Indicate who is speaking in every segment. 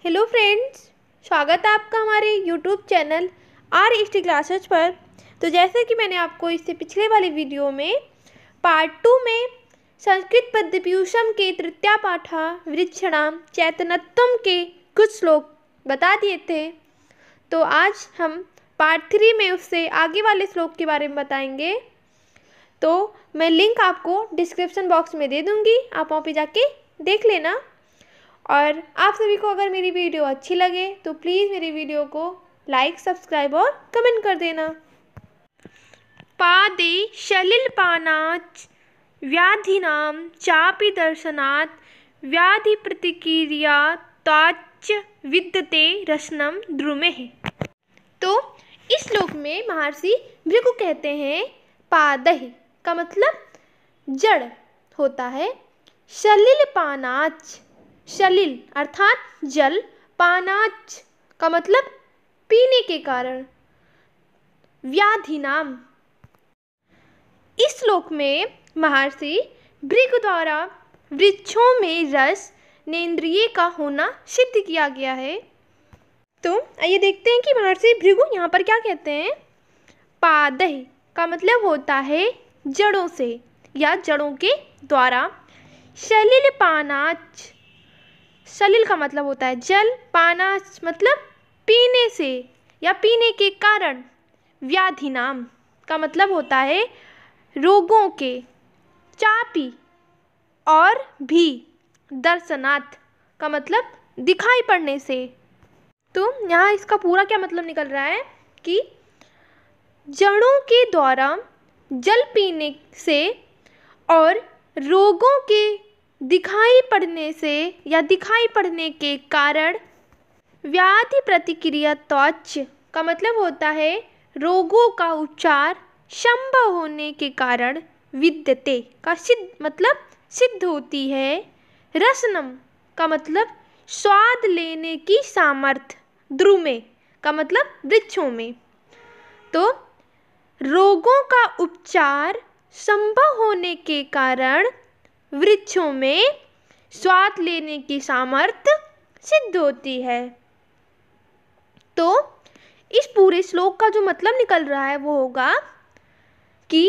Speaker 1: Hello friends, स्वागत है आपका हमारे यूट्यूब चैनल RST क्लासेस पर। तो जैसे कि मैंने आपको इससे पिछले वाली वीडियो में पार्ट 2 में संस्कृत पद्यपीयूषम के तृतीया पाठा वृक्षणाम चैतन्यत्वम के कुछ श्लोक बता दिए थे। तो आज हम पार्ट 3 में उससे आगे वाले श्लोक के बारे में बताएंगे। तो मैं लिंक आपको डिस्क्रिप्शन बॉक्स में दे दूँगी, आप वहाँ पे जाके देख लेना। और आप सभी को अगर मेरी वीडियो अच्छी लगे तो प्लीज़ मेरी वीडियो को लाइक, सब्सक्राइब और कमेंट कर देना। पादे शलिलपानाच व्याधिनाम चापि दर्शनात् व्याधि प्रतिक्रिया ताच विद्यते रसनम द्रुमेः। तो इस श्लोक में महर्षि भृगु कहते हैं पादहि का मतलब जड़ होता है। शलिलपानाच, शलिल अर्थात जल, पानाच का मतलब पीने के कारण, व्याधिनाम। इस श्लोक में महर्षि भृगु द्वारा वृक्षों में रस नेन्द्रिय का होना सिद्ध किया गया है। तो आइए देखते हैं कि महर्षि भृगु यहाँ पर क्या कहते हैं। पादहि का मतलब होता है जड़ों से या जड़ों के द्वारा। शलिल पानाच, सलिल का मतलब होता है जल, पानाच मतलब पीने से या पीने के कारण। व्याधिनाम का मतलब होता है रोगों के। चापी और भी, दर्शनात् का मतलब दिखाई पड़ने से। तो यहाँ इसका पूरा क्या मतलब निकल रहा है कि जड़ों के द्वारा जल पीने से और रोगों के दिखाई पड़ने से या दिखाई पड़ने के कारण। व्याधि प्रतिक्रिया त्वच का मतलब होता है रोगों का उपचार संभव होने के कारण। विद्यते का सिद्ध होती है। रसनम का मतलब स्वाद लेने की सामर्थ्य। द्रुमे का मतलब वृक्षों में। तो रोगों का उपचार संभव होने के कारण वृक्षों में स्वाद लेने की सामर्थ्य सिद्ध होती है। तो इस पूरे श्लोक का जो मतलब निकल रहा है वो होगा कि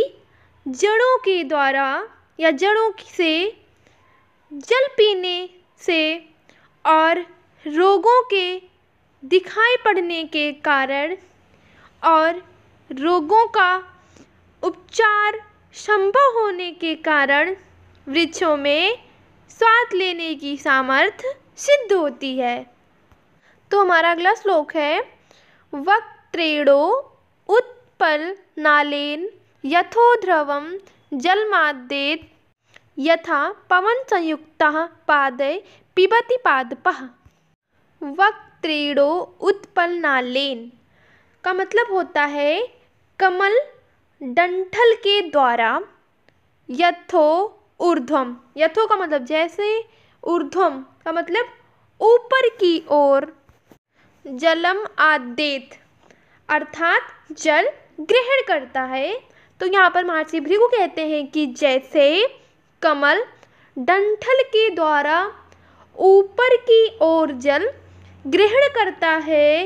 Speaker 1: जड़ों के द्वारा या जड़ों से जल पीने से और रोगों के दिखाई पड़ने के कारण और रोगों का उपचार संभव होने के कारण वृक्षों में स्वाद लेने की सामर्थ्य सिद्ध होती है। तो हमारा अगला श्लोक है वक्त्रेणो उत्पलनालेन यथोध्रुवं जलमाद्येत यथा पवन संयुक्तः पादे पिबति पादपः। वक्त्रेणो उत्पलनालेन का मतलब होता है कमल डंठल के द्वारा। यथो ऊर्ध्वम, यथो का मतलब जैसे, ऊर्ध्वम का मतलब ऊपर की ओर। जलम आद्येत अर्थात जल ग्रहण करता है। तो यहाँ पर महर्षि भृगु कहते हैं कि जैसे कमल डंठल के द्वारा ऊपर की ओर जल ग्रहण करता है।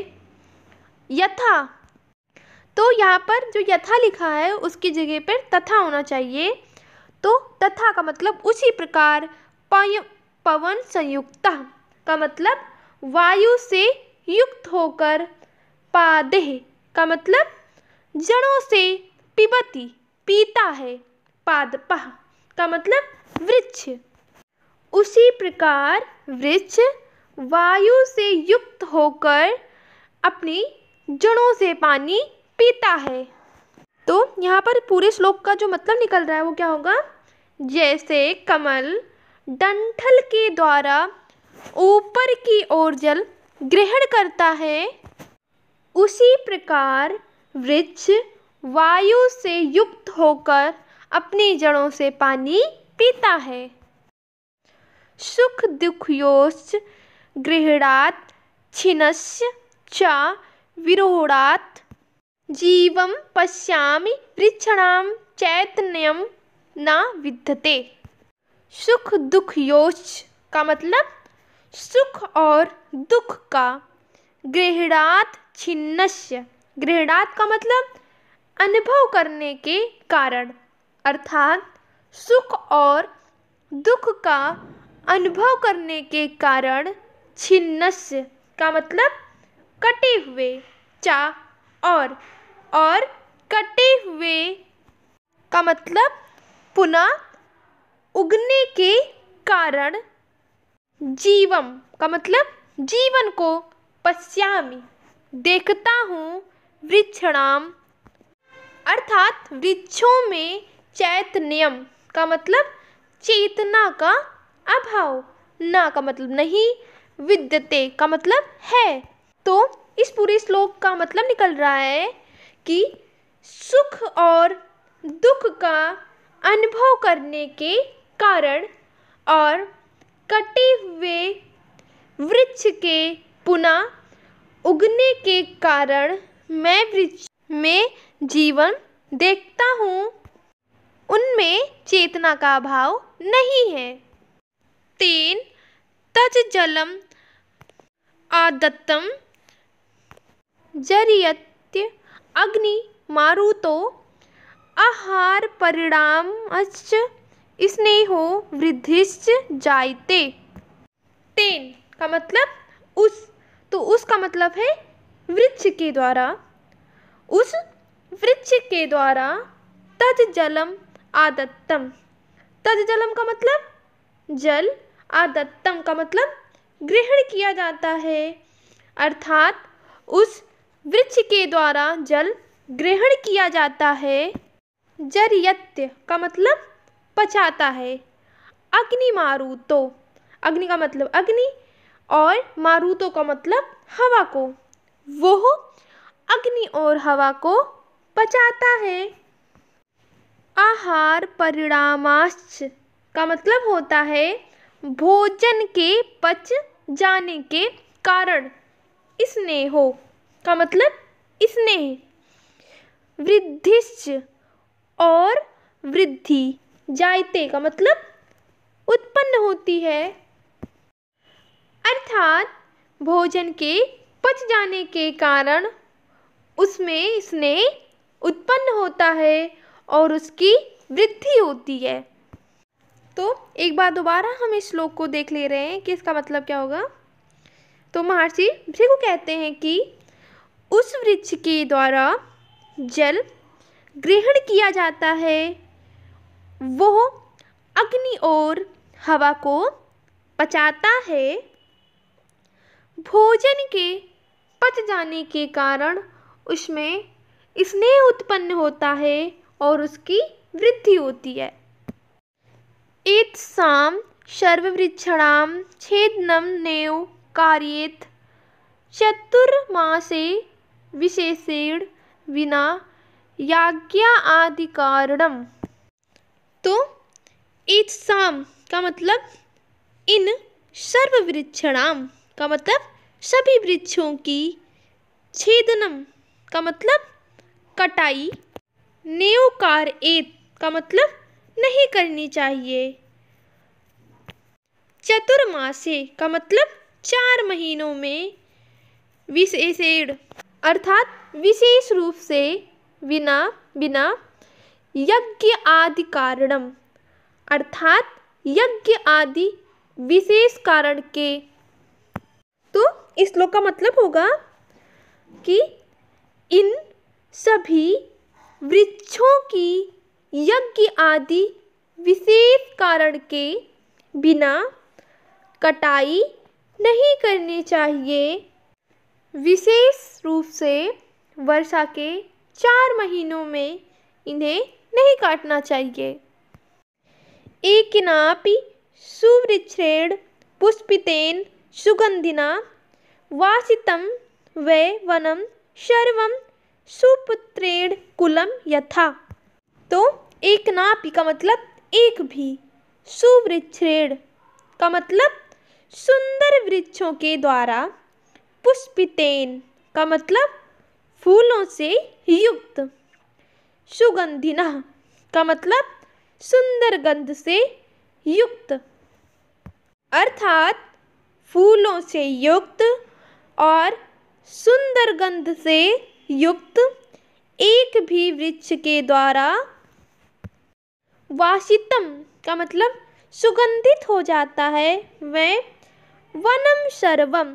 Speaker 1: यथा, तो यहाँ पर जो यथा लिखा है उसकी जगह पर तथा होना चाहिए। तो तथा का मतलब उसी प्रकार। पवन संयुक्ता का मतलब वायु से युक्त होकर। पादेह का मतलब जड़ों से। पिबती पीता है। पादपः का मतलब वृक्ष। उसी प्रकार वृक्ष वायु से युक्त होकर अपनी जड़ों से पानी पीता है। तो यहाँ पर पूरे श्लोक का जो मतलब निकल रहा है वो क्या होगा। जैसे कमल डंठल के द्वारा ऊपर की ओर जल ग्रहण करता है, उसी प्रकार वृक्ष वायु से युक्त होकर अपनी जड़ों से पानी पीता है। सुख दुःखयोश्च गृह्णात् छिन्नस्य च विरोधात् जीवं पश्यामि वृक्षणाम चैतन्यम न विद्यते। सुख दुःखयोश्च का मतलब सुख और दुख का गृह्णात् छिन्नस्य, गृह्णात् का मतलब अनुभव करने के कारण, अर्थात सुख और दुख का अनुभव करने के कारण, छिन्नस्य का मतलब कटे हुए, चा और कटे हुए का मतलब पुनः उगने के कारण, जीवम का मतलब जीवन को, पश्यामि देखता हूँ, वृक्षणाम अर्थात वृक्षों में, चैतन्यम का मतलब चेतना का अभाव, ना का मतलब नहीं, विद्यते का मतलब है। तो इस पूरे श्लोक का मतलब निकल रहा है कि सुख और दुख का अनुभव करने के कारण और कटे हुए वृक्ष के पुनः उगने के कारण मैं वृक्ष में जीवन देखता हूँ, उनमें चेतना का अभाव नहीं है। तेन तज जलम आदत्तम जरियत्य अग्नि मारुतो आहार परिणामश्च स्नेहो वृद्धिश्च जायते। तेन का मतलब उस, तो उस का मतलब है वृक्ष के द्वारा, उस वृक्ष के द्वारा तज जलम आदत्तम, तज जलम का मतलब जल, आदत्तम का मतलब ग्रहण किया जाता है, अर्थात उस वृक्ष के द्वारा जल ग्रहण किया जाता है। जरियत्य का मतलब पचाता है। अग्नि मारुतो, अग्नि का मतलब अग्नि और मारुतो का मतलब हवा को, वो अग्नि और हवा को पचाता है। आहार परिणामाश्च का मतलब होता है भोजन के पच जाने के कारण, स्नेहो का मतलब स्नेह, वृद्धिश्च और वृद्धि, जायते का मतलब उत्पन्न होती है, अर्थात भोजन के पच जाने के कारण उसमें स्नेह उत्पन्न होता है और उसकी वृद्धि होती है। तो एक बार दोबारा हम इस श्लोक को देख ले रहे हैं कि इसका मतलब क्या होगा। तो महर्षि भृगु कहते हैं कि उस वृक्ष के द्वारा जल ग्रहण किया जाता है, वो अग्नि और हवा को पचाता है, भोजन के पच जाने के कारण उसमें स्नेह उत्पन्न होता है और उसकी वृद्धि होती है। एतसाम सर्ववृक्षणाम छेदनम नैव कार्येत चतुर्मासे विशेषेण विना याज्ञाधिकारणम। तो एतसाम का मतलब इन, सर्ववृक्षणाम का मतलब सभी वृक्षों की, छेदनम का मतलब कटाई, नैव का मतलब नहीं करनी चाहिए, चतुर्मासे का मतलब 4 महीनों में, विशेषेण अर्थात विशेष रूप से, बिना यज्ञ आदि कारणम अर्थात यज्ञ आदि विशेष कारण के। तो इस श्लोक का मतलब होगा कि इन सभी वृक्षों की यज्ञ आदि विशेष कारण के बिना कटाई नहीं करनी चाहिए, विशेष रूप से वर्षा के 4 महीनों में इन्हें नहीं काटना चाहिए। एकेनापि सुवृक्षेण पुष्पितेन सुगंधिना वासितं वै वनं सर्वं सुपुत्रेण कुलं यथा। तो एकनापि का मतलब एक भी, सुवृक्षेण का मतलब सुंदर वृक्षों के द्वारा, पुष्पितेन का मतलब फूलों से युक्त, सुगंधिना का मतलब सुंदर गंध से युक्त, अर्थात फूलों से युक्त और सुंदर गंध से युक्त एक भी वृक्ष के द्वारा वासितम का मतलब सुगंधित हो जाता है वह वनम सर्वम,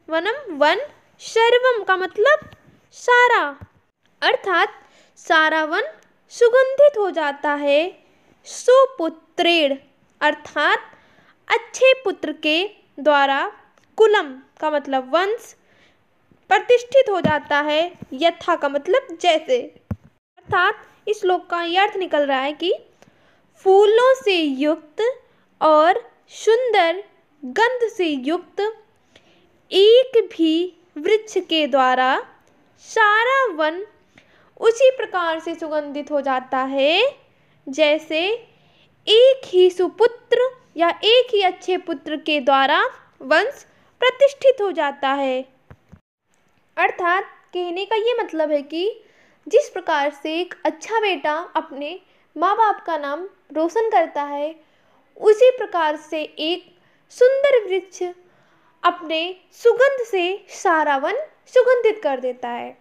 Speaker 1: वनम वन, सर्वम का मतलब सारा, अर्थात सारा वन सुगंधित हो जाता है। सुपुत्रेण अर्थात अच्छे पुत्र के द्वारा, कुलम का मतलब वंश, प्रतिष्ठित हो जाता है, यथा का मतलब जैसे। अर्थात इस श्लोक का यह अर्थ निकल रहा है कि फूलों से युक्त और सुंदर गंध से युक्त एक भी वृक्ष के द्वारा सारा वन उसी प्रकार से सुगंधित हो जाता है जैसे एक ही सुपुत्र या एक ही अच्छे पुत्र के द्वारा वंश प्रतिष्ठित हो जाता है। अर्थात कहने का ये मतलब है कि जिस प्रकार से एक अच्छा बेटा अपने माँ बाप का नाम रोशन करता है, उसी प्रकार से एक सुंदर वृक्ष अपने सुगंध से सारा वन सुगंधित कर देता है।